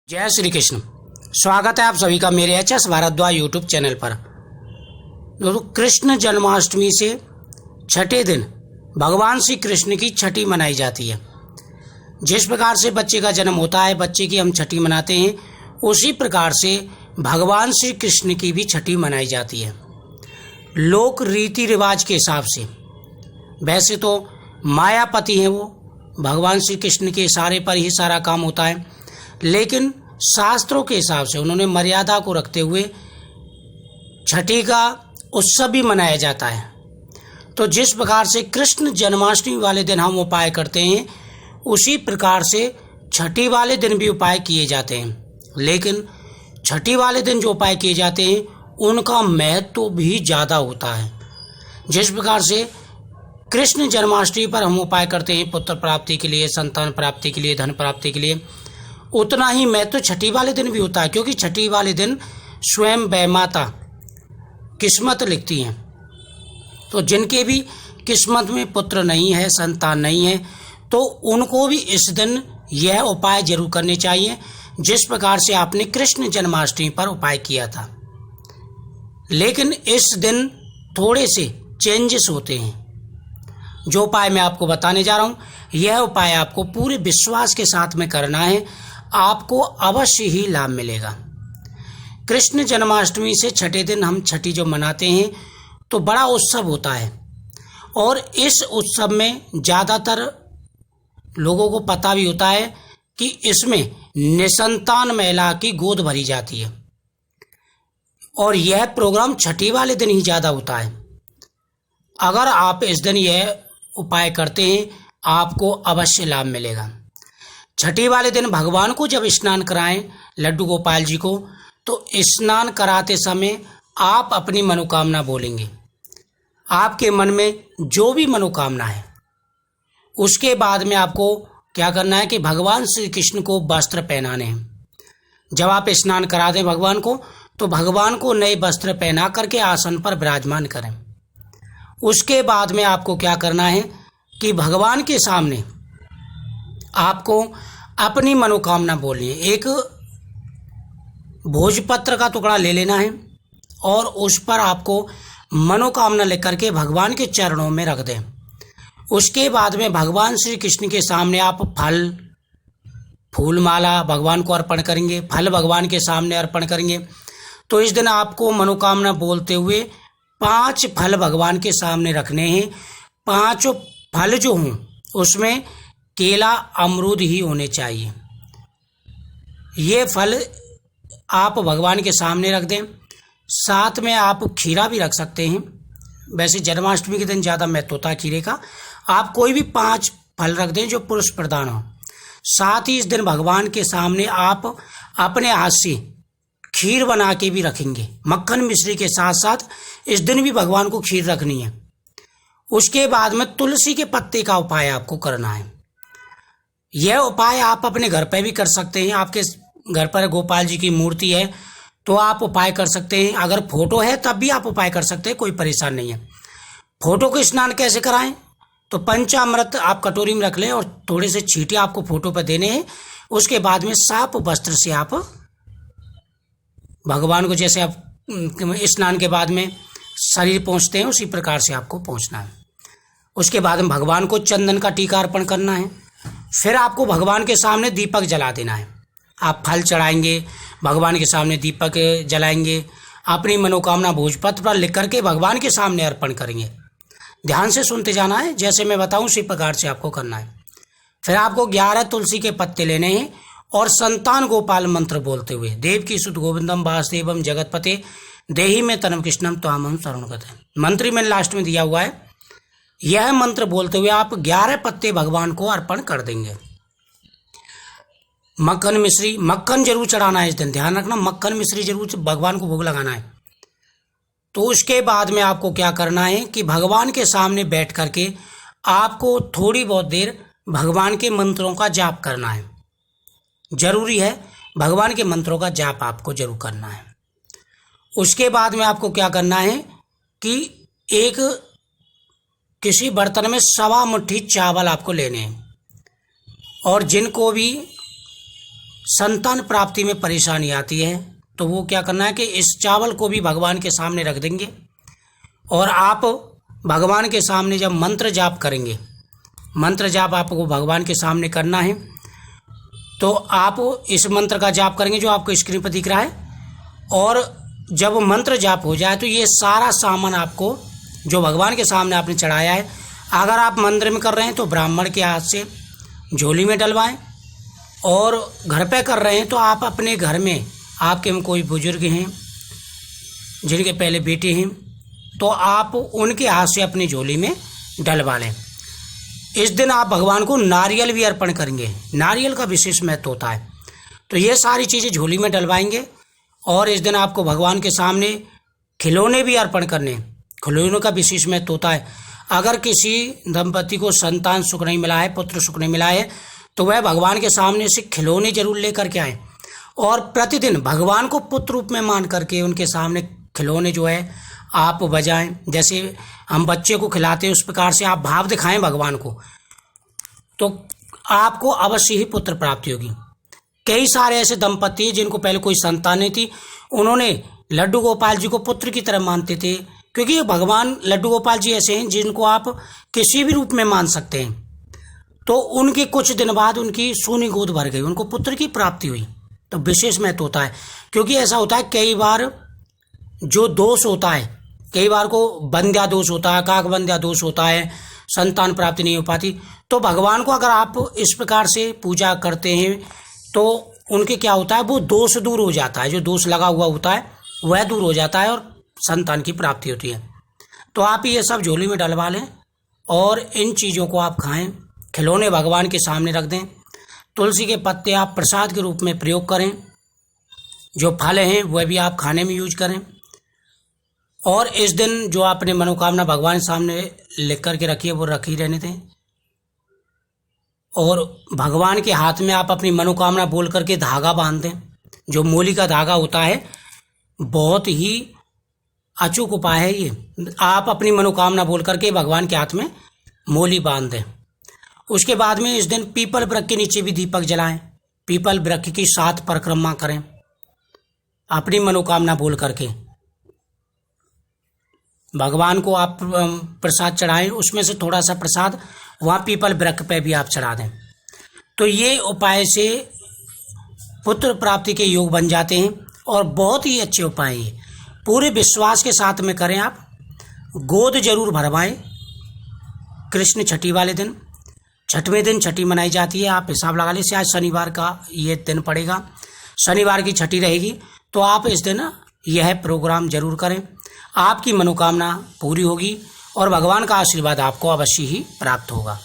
जय श्री कृष्ण। स्वागत है आप सभी का मेरे एचएस भारद्वाज यूट्यूब चैनल पर। दोस्तों, कृष्ण जन्माष्टमी से छठे दिन भगवान श्री कृष्ण की छठी मनाई जाती है। जिस प्रकार से बच्चे का जन्म होता है, बच्चे की हम छठी मनाते हैं, उसी प्रकार से भगवान श्री कृष्ण की भी छठी मनाई जाती है लोक रीति रिवाज के हिसाब से। वैसे तो मायापति हैं वो, भगवान श्री कृष्ण के इशारे पर ही सारा काम होता है, लेकिन शास्त्रों के हिसाब से उन्होंने मर्यादा को रखते हुए छठी का उत्सव भी मनाया जाता है। तो जिस प्रकार से कृष्ण जन्माष्टमी वाले दिन हम उपाय करते हैं, उसी प्रकार से छठी वाले दिन भी उपाय किए जाते हैं। लेकिन छठी वाले दिन जो उपाय किए जाते हैं उनका महत्व भी ज़्यादा होता है। जिस प्रकार से कृष्ण जन्माष्टमी पर हम उपाय करते हैं पुत्र प्राप्ति के लिए, संतान प्राप्ति के लिए, धन प्राप्ति के लिए, उतना ही महत्व छठी वाले दिन भी होता है, क्योंकि छठी वाले दिन स्वयं वै माता किस्मत लिखती हैं। तो जिनके भी किस्मत में पुत्र नहीं है, संतान नहीं है, तो उनको भी इस दिन यह उपाय जरूर करने चाहिए, जिस प्रकार से आपने कृष्ण जन्माष्टमी पर उपाय किया था। लेकिन इस दिन थोड़े से चेंजेस होते हैं। जो उपाय मैं आपको बताने जा रहा हूँ, यह उपाय आपको पूरे विश्वास के साथ में करना है, आपको अवश्य ही लाभ मिलेगा। कृष्ण जन्माष्टमी से छठे दिन हम छठी जो मनाते हैं तो बड़ा उत्सव होता है, और इस उत्सव में ज़्यादातर लोगों को पता भी होता है कि इसमें निसंतान महिला की गोद भरी जाती है, और यह प्रोग्राम छठी वाले दिन ही ज़्यादा होता है। अगर आप इस दिन यह उपाय करते हैं, आपको अवश्य लाभ मिलेगा। छठी वाले दिन भगवान को जब स्नान कराएं, लड्डू गोपाल जी को, तो स्नान कराते समय आप अपनी मनोकामना बोलेंगे। आपके मन में जो भी मनोकामना है, उसके बाद में आपको क्या करना है कि भगवान श्री कृष्ण को वस्त्र पहनाने हैं। जब आप स्नान करा दें भगवान को, तो भगवान को नए वस्त्र पहना करके आसन पर विराजमान करें। उसके बाद में आपको क्या करना है कि भगवान के सामने आपको अपनी मनोकामना बोलनी है। एक भोजपत्र का टुकड़ा ले लेना है और उस पर आपको मनोकामना लिख करके भगवान के चरणों में रख दें। उसके बाद में भगवान श्री कृष्ण के सामने आप फल, फूल माला भगवान को अर्पण करेंगे, फल भगवान के सामने अर्पण करेंगे। तो इस दिन आपको मनोकामना बोलते हुए 5 फल भगवान के सामने रखने हैं। 5 फल जो हों उसमें केला, अमरूद ही होने चाहिए। ये फल आप भगवान के सामने रख दें। साथ में आप खीरा भी रख सकते हैं। वैसे जन्माष्टमी के दिन ज़्यादा महत्व होता है खीरे का। आप कोई भी 5 फल रख दें जो पुरुष प्रधान हो। साथ ही इस दिन भगवान के सामने आप अपने हाथ से खीर बना के भी रखेंगे। मक्खन मिश्री के साथ साथ इस दिन भी भगवान को खीर रखनी है। उसके बाद में तुलसी के पत्ते का उपाय आपको करना है। यह उपाय आप अपने घर पर भी कर सकते हैं। आपके घर पर गोपाल जी की मूर्ति है तो आप उपाय कर सकते हैं। अगर फोटो है तब भी आप उपाय कर सकते हैं, कोई परेशान नहीं है। फोटो को स्नान कैसे कराएं? तो पंचामृत आप कटोरी में रख लें और थोड़े से छींटे आपको फोटो पर देने हैं। उसके बाद में साफ वस्त्र से आप भगवान को, जैसे आप स्नान के बाद में शरीर पोंछते हैं, उसी प्रकार से आपको पोंछना है। उसके बाद में भगवान को चंदन का टीका अर्पण करना है। फिर आपको भगवान के सामने दीपक जला देना है। आप फल चढ़ाएंगे, भगवान के सामने दीपक जलाएंगे, अपनी मनोकामना भोजपत्र पर लिख करके भगवान के सामने अर्पण करेंगे। ध्यान से सुनते जाना है, जैसे मैं बताऊं उसी प्रकार से आपको करना है। फिर आपको 11 तुलसी के पत्ते लेने हैं और संतान गोपाल मंत्र बोलते हुए देवकी सुत गोविंदम वासुदेवम जगतपते देहि में तनम कृष्णम त्वामहं शरणं गतः, मंत्री मैंने लास्ट में दिया हुआ है। यह मंत्र बोलते हुए आप 11 पत्ते भगवान को अर्पण कर देंगे। मक्खन मिश्री, मक्खन जरूर चढ़ाना है इस दिन, ध्यान रखना, मक्खन मिश्री जरूर भगवान को भोग लगाना है। तो उसके बाद में आपको क्या करना है कि भगवान के सामने बैठ करके आपको थोड़ी बहुत देर भगवान के मंत्रों का जाप करना है। जरूरी है, भगवान के मंत्रों का जाप आपको जरूर करना है। उसके बाद में आपको क्या करना है कि एक किसी बर्तन में 1.25 मुट्ठी चावल आपको लेने हैं, और जिनको भी संतान प्राप्ति में परेशानी आती है तो वो क्या करना है कि इस चावल को भी भगवान के सामने रख देंगे और आप भगवान के सामने जब मंत्र जाप करेंगे, मंत्र जाप आपको भगवान के सामने करना है, तो आप इस मंत्र का जाप करेंगे जो आपको स्क्रीन पर दिख रहा है। और जब मंत्र जाप हो जाए तो ये सारा सामान आपको जो भगवान के सामने आपने चढ़ाया है, अगर आप मंदिर में कर रहे हैं तो ब्राह्मण के हाथ से झोली में डलवाएं, और घर पे कर रहे हैं तो आप अपने घर में आपके में कोई बुजुर्ग हैं जिनके पहले बेटे हैं तो आप उनके हाथ से अपनी झोली में डलवा लें। इस दिन आप भगवान को नारियल भी अर्पण करेंगे, नारियल का विशेष महत्व होता है। तो ये सारी चीज़ें झोली में डलवाएंगे और इस दिन आपको भगवान के सामने खिलौने भी अर्पण करने, खिलौनों का विशेष महत्व होता है। अगर किसी दंपति को संतान सुख नहीं मिला है, पुत्र सुख नहीं मिला है, तो वह भगवान के सामने से खिलौने जरूर लेकर के आए और प्रतिदिन भगवान को पुत्र रूप में मान करके उनके सामने खिलौने जो है आप बजाएं। जैसे हम बच्चे को खिलाते हैं उस प्रकार से आप भाव दिखाएं भगवान को, तो आपको अवश्य ही पुत्र प्राप्ति होगी। कई सारे ऐसे दंपति जिनको पहले कोई संतान नहीं थी, उन्होंने लड्डू गोपाल जी को पुत्र की तरह मानते थे, क्योंकि भगवान लड्डू गोपाल जी ऐसे हैं जिनको आप किसी भी रूप में मान सकते हैं। तो उनके कुछ दिन बाद उनकी सोनी गोद भर गई, उनको पुत्र की प्राप्ति हुई। तो विशेष महत्व होता है, क्योंकि ऐसा होता है कई बार जो दोष होता है, कई बार को बंध्या दोष होता है, काक बंध्या दोष होता है, संतान प्राप्ति नहीं हो पाती। तो भगवान को अगर आप इस प्रकार से पूजा करते हैं तो उनके क्या होता है, वो दोष दूर हो जाता है, जो दोष लगा हुआ होता है वह दूर हो जाता है और संतान की प्राप्ति होती है। तो आप ये सब झोली में डलवा लें और इन चीज़ों को आप खाएं, खिलौने भगवान के सामने रख दें। तुलसी के पत्ते आप प्रसाद के रूप में प्रयोग करें, जो फल हैं वह भी आप खाने में यूज करें। और इस दिन जो आपने मनोकामना भगवान सामने लिख कर के रखी है वो रखी रहने दें, और भगवान के हाथ में आप अपनी मनोकामना बोल करके धागा बांध दें। जो मोली का धागा होता है बहुत ही अचूक उपाय है ये। आप अपनी मनोकामना बोल करके भगवान के हाथ में मोली बांध दें। उसके बाद में इस दिन पीपल वृक्ष के नीचे भी दीपक जलाएं, पीपल वृक्ष की 7 परिक्रमा करें अपनी मनोकामना बोल करके। भगवान को आप प्रसाद चढ़ाएं, उसमें से थोड़ा सा प्रसाद वहाँ पीपल वृक्ष पे भी आप चढ़ा दें। तो ये उपाय से पुत्र प्राप्ति के योग बन जाते हैं और बहुत ही अच्छे उपाय हैं। पूरे विश्वास के साथ में करें। आप गोद जरूर भरवाएं। कृष्ण छठी वाले दिन, छठवें दिन छठी मनाई जाती है। आप हिसाब लगा लीजिए, आज शनिवार का ये दिन पड़ेगा, शनिवार की छठी रहेगी, तो आप इस दिन यह प्रोग्राम जरूर करें। आपकी मनोकामना पूरी होगी और भगवान का आशीर्वाद आपको अवश्य ही प्राप्त होगा।